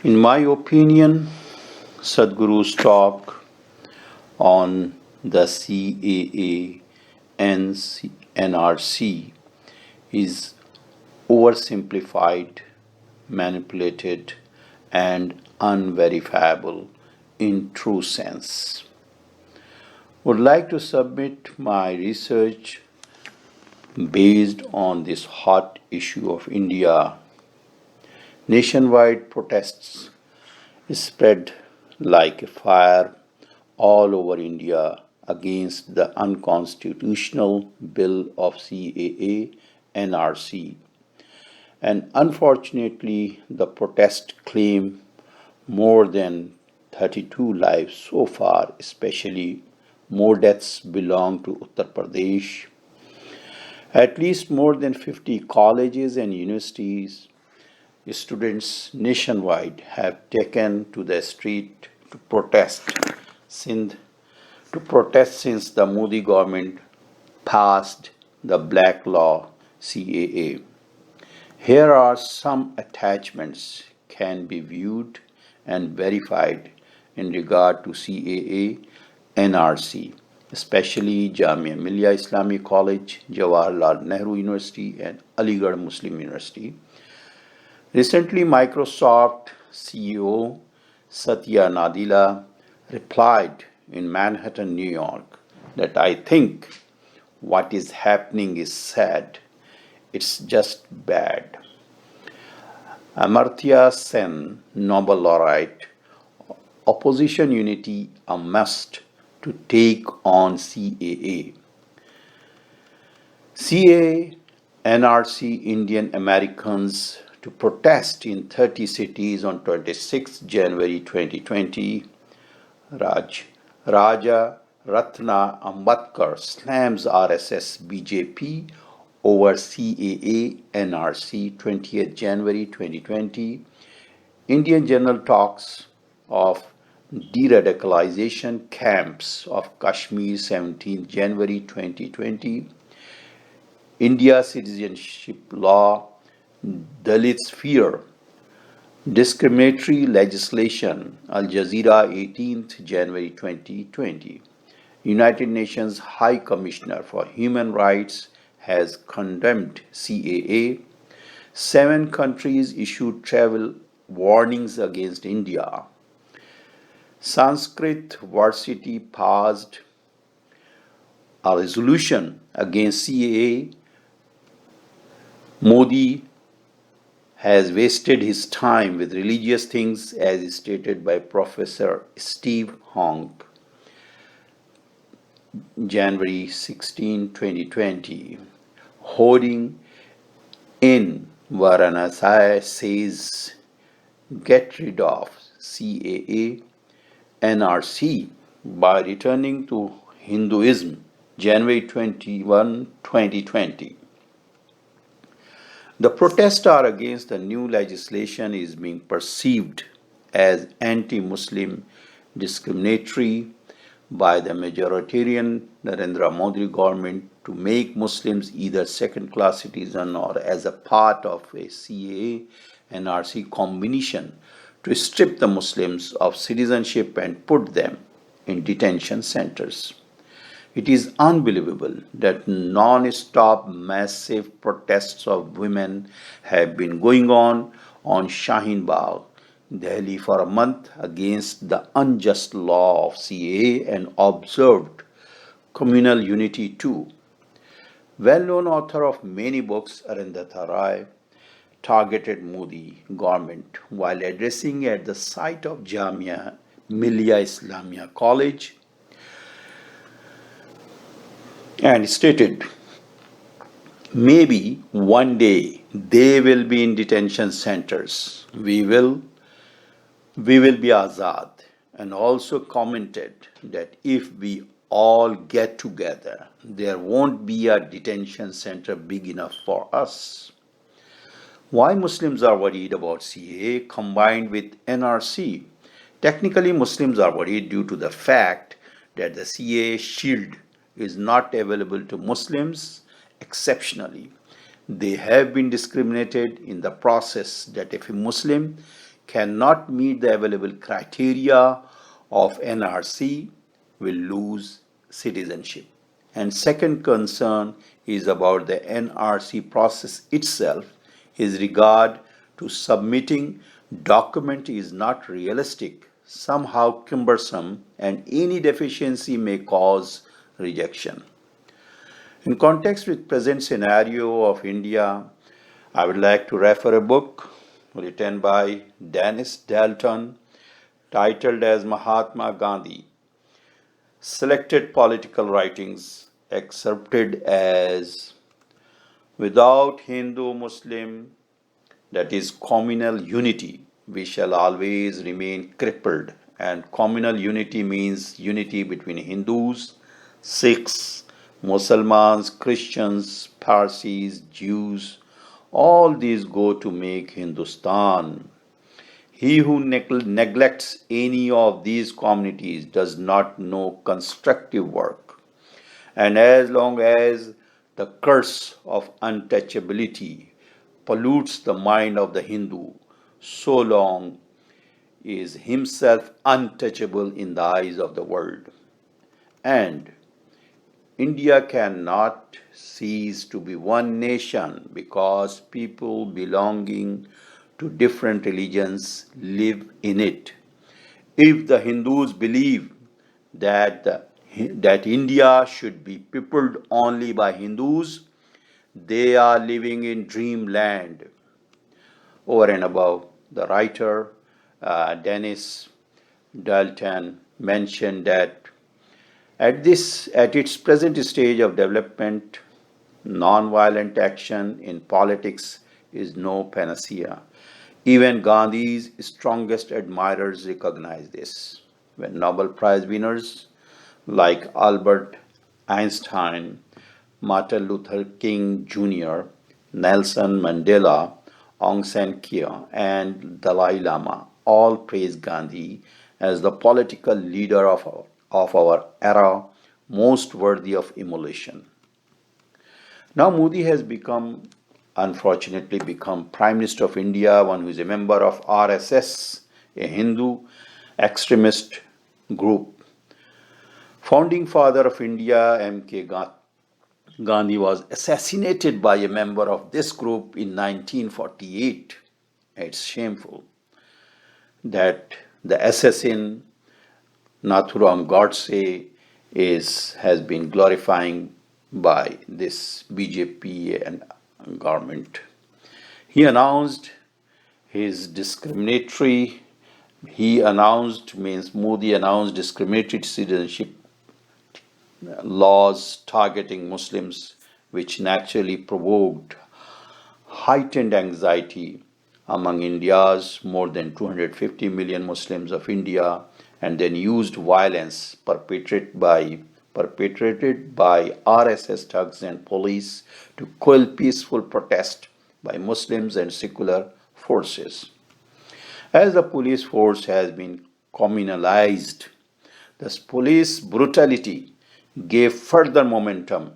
In my opinion, Sadhguru's talk on the CAA and NRC is oversimplified, manipulated, and unverifiable in true sense. Would like to submit my research based on this hot issue of India. Nationwide protests spread like a fire all over India against the unconstitutional bill of CAA NRC. And unfortunately, the protest claimed more than 32 lives so far, especially more deaths belong to Uttar Pradesh. At least more than 50 colleges and universities, students nationwide have taken to the street to since since the Modi government passed the black law CAA. Here are some attachments can be viewed and verified in regard to CAA NRC, especially Jamia Millia Islamic College, Jawaharlal Nehru University, and Aligarh Muslim University. Recently, Microsoft CEO Satya Nadella replied in Manhattan, New York, that I think what is happening is sad. It's just bad. Amartya Sen, Nobel laureate, opposition unity a must to take on CAA. CAA, NRC Indian Americans to protest in 30 cities on 26 January 2020. Raja Ratna Ambedkar slams RSS BJP over CAA NRC 20th January 2020. Indian Journal talks of de-radicalization camps of Kashmir 17th January 2020. India citizenship law, Dalits fear discriminatory legislation, Al Jazeera 18th January 2020. United Nations High Commissioner for Human Rights has condemned CAA. 7 countries issued travel warnings against India. Sanskrit Varsity passed a resolution against CAA. Modi has wasted his time with religious things, as stated by Professor Steve Hong, January 16, 2020. Hoarding in Varanasi says, get rid of CAA NRC by returning to Hinduism, January 21, 2020. The protests are against the new legislation is being perceived as anti-Muslim, discriminatory by the majoritarian Narendra Modi government to make Muslims either second-class citizen or as a part of a CAA NRC combination to strip the Muslims of citizenship and put them in detention centers. It is unbelievable that non-stop massive protests of women have been going on Shaheen Bagh, Delhi for a month against the unjust law of CAA and observed communal unity too. Well-known author of many books, Arundhati Roy, targeted Modi government while addressing at the site of Jamia Millia Islamia College and stated, maybe one day they will be in detention centers. We will be azad, and also commented that if we all get together, there won't be a detention center big enough for us. Why Muslims are worried about CAA combined with NRC? Technically, Muslims are worried due to the fact that the CAA shield is not available to Muslims exceptionally. They have been discriminated in the process that if a Muslim cannot meet the available criteria of NRC will lose citizenship. And second concern is about the NRC process itself. His regard to submitting document is not realistic, somehow cumbersome, and any deficiency may cause rejection. In context with present scenario of India, I would like to refer a book written by Dennis Dalton titled as Mahatma Gandhi, Selected Political Writings, excerpted as without Hindu-Muslim, that is communal unity, we shall always remain crippled. And communal unity means unity between Hindus, Sikhs, Muslims, Christians, Parsis, Jews. All these go to make Hindustan. He who neglects any of these communities does not know constructive work. And as long as the curse of untouchability pollutes the mind of the Hindu, so long is himself untouchable in the eyes of the world. And India cannot cease to be one nation because people belonging to different religions live in it. If the Hindus believe that India should be peopled only by Hindus, they are living in dreamland. Over and above, the writer Dennis Dalton mentioned that at its present stage of development, non-violent action in politics is no panacea. Even Gandhi's strongest admirers recognize this. When Nobel Prize winners like Albert Einstein, Martin Luther King Jr., Nelson Mandela, Aung San Suu Kyi, and Dalai Lama all praise Gandhi as the political leader of our era, most worthy of emulation. Now Modi has unfortunately become Prime Minister of India, one who is a member of RSS, a Hindu extremist group. Founding father of India, M.K. Gandhi was assassinated by a member of this group in 1948. It's shameful that the assassin Nathuram Godse has been glorifying by this BJP and government. He announced his discriminatory, Modi announced discriminatory citizenship laws targeting Muslims, which naturally provoked heightened anxiety among India's more than 250 million Muslims of India, and then used violence perpetrated by RSS thugs and police to quell peaceful protest by Muslims and secular forces. As the police force has been communalized, this police brutality gave further momentum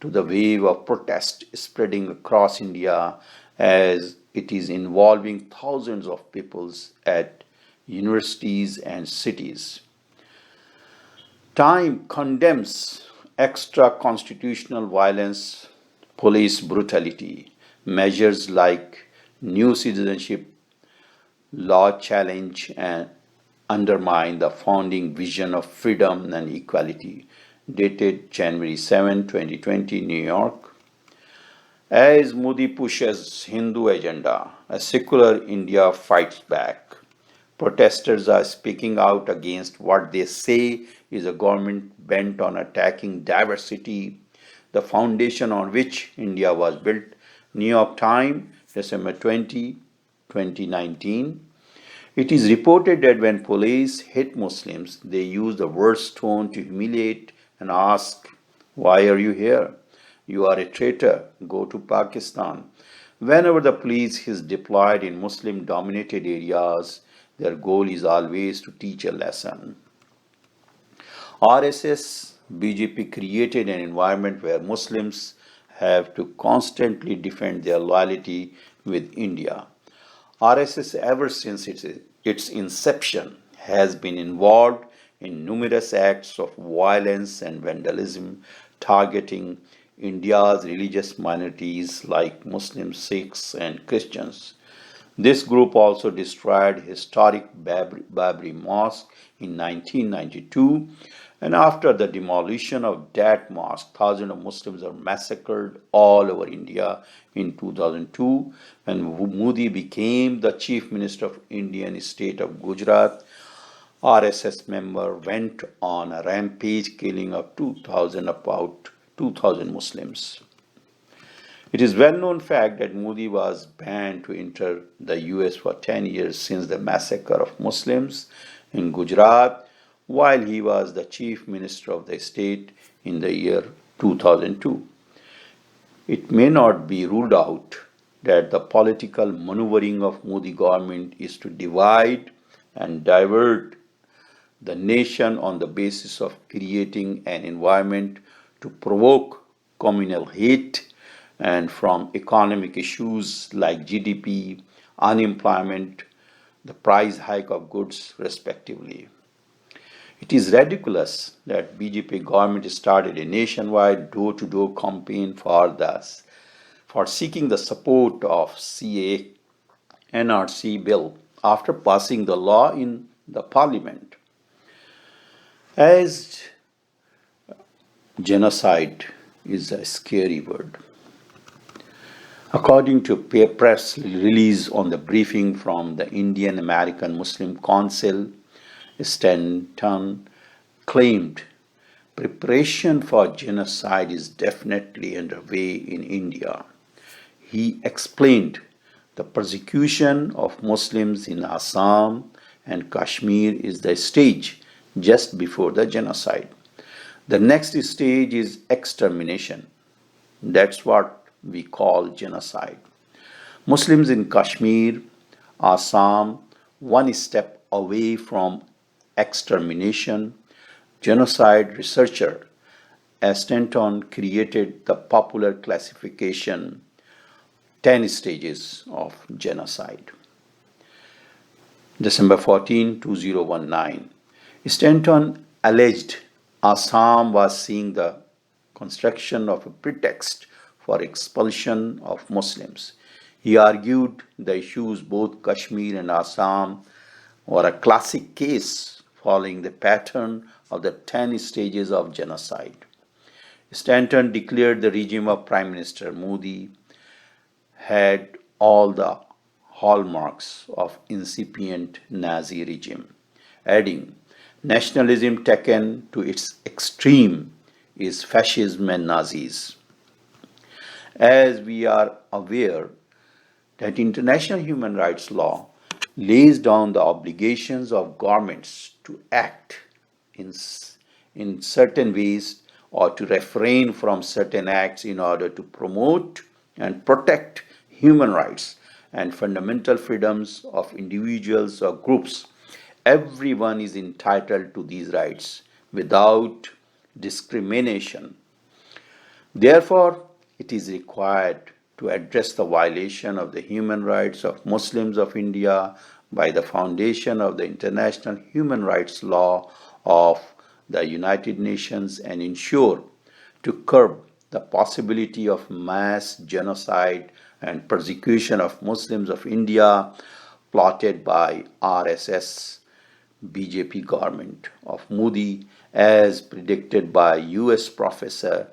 to the wave of protest spreading across India, as it is involving thousands of peoples at universities and cities. Time condemns extra constitutional violence, police brutality. Measures like new citizenship law challenge and undermine the founding vision of freedom and equality. Dated January 7, 2020, New York. As Modi pushes Hindu agenda, a secular India fights back. Protesters are speaking out against what they say is a government bent on attacking diversity, the foundation on which India was built. New York Times, December 20, 2019. It is reported that when police hit Muslims, they use the worst tone to humiliate and ask, "Why are you here? You are a traitor. Go to Pakistan." Whenever the police is deployed in Muslim-dominated areas, their goal is always to teach a lesson. RSS, BJP created an environment where Muslims have to constantly defend their loyalty with India. RSS, ever since its inception, has been involved in numerous acts of violence and vandalism targeting India's religious minorities like Muslims, Sikhs, and Christians. This group also destroyed historic Babri Mosque in 1992, and after the demolition of that mosque, thousands of Muslims were massacred all over India in 2002. When Modi became the chief minister of Indian state of Gujarat, RSS member went on a rampage killing of about 2,000 Muslims. It is well known fact that Modi was banned to enter the US for 10 years since the massacre of Muslims in Gujarat while he was the chief minister of the state in the year 2002. It may not be ruled out that the political maneuvering of Modi government is to divide and divert the nation on the basis of creating an environment to provoke communal hate and from economic issues like GDP, unemployment, the price hike of goods respectively. It is ridiculous that BJP government started a nationwide door-to-door campaign for seeking the support of CAA NRC bill after passing the law in the parliament. As genocide is a scary word. According to a press release on the briefing from the Indian American Muslim Council, Stanton claimed preparation for genocide is definitely underway in India. He explained the persecution of Muslims in Assam and Kashmir is the stage just before the genocide. The next stage is extermination. That's what we call genocide. Muslims in Kashmir, Assam, one step away from extermination. Genocide researcher Stanton created the popular classification 10 stages of genocide. December 14, 2019. Stanton alleged Assam was seeing the construction of a pretext for expulsion of Muslims. He argued the issues both Kashmir and Assam were a classic case following the pattern of the 10 stages of genocide. Stanton declared the regime of Prime Minister Modi had all the hallmarks of incipient Nazi regime, adding, nationalism taken to its extreme is fascism and Nazis. As we are aware that international human rights law lays down the obligations of governments to act in certain ways or to refrain from certain acts in order to promote and protect human rights and fundamental freedoms of individuals or groups. Everyone is entitled to these rights without discrimination. Therefore, it is required to address the violation of the human rights of Muslims of India by the foundation of the international human rights law of the United Nations and ensure to curb the possibility of mass genocide and persecution of Muslims of India plotted by RSS BJP government of Modi as predicted by US Professor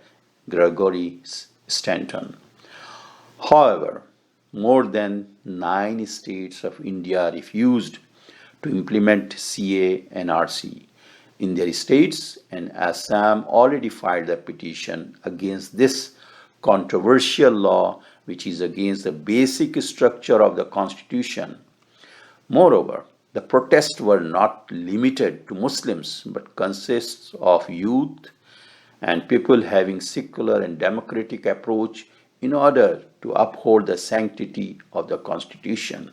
Gregory Stanton. However, more than 9 states of India refused to implement CAA NRC in their states, and Assam already filed a petition against this controversial law, which is against the basic structure of the Constitution. Moreover, the protests were not limited to Muslims but consists of youth and people having secular and democratic approach in order to uphold the sanctity of the Constitution.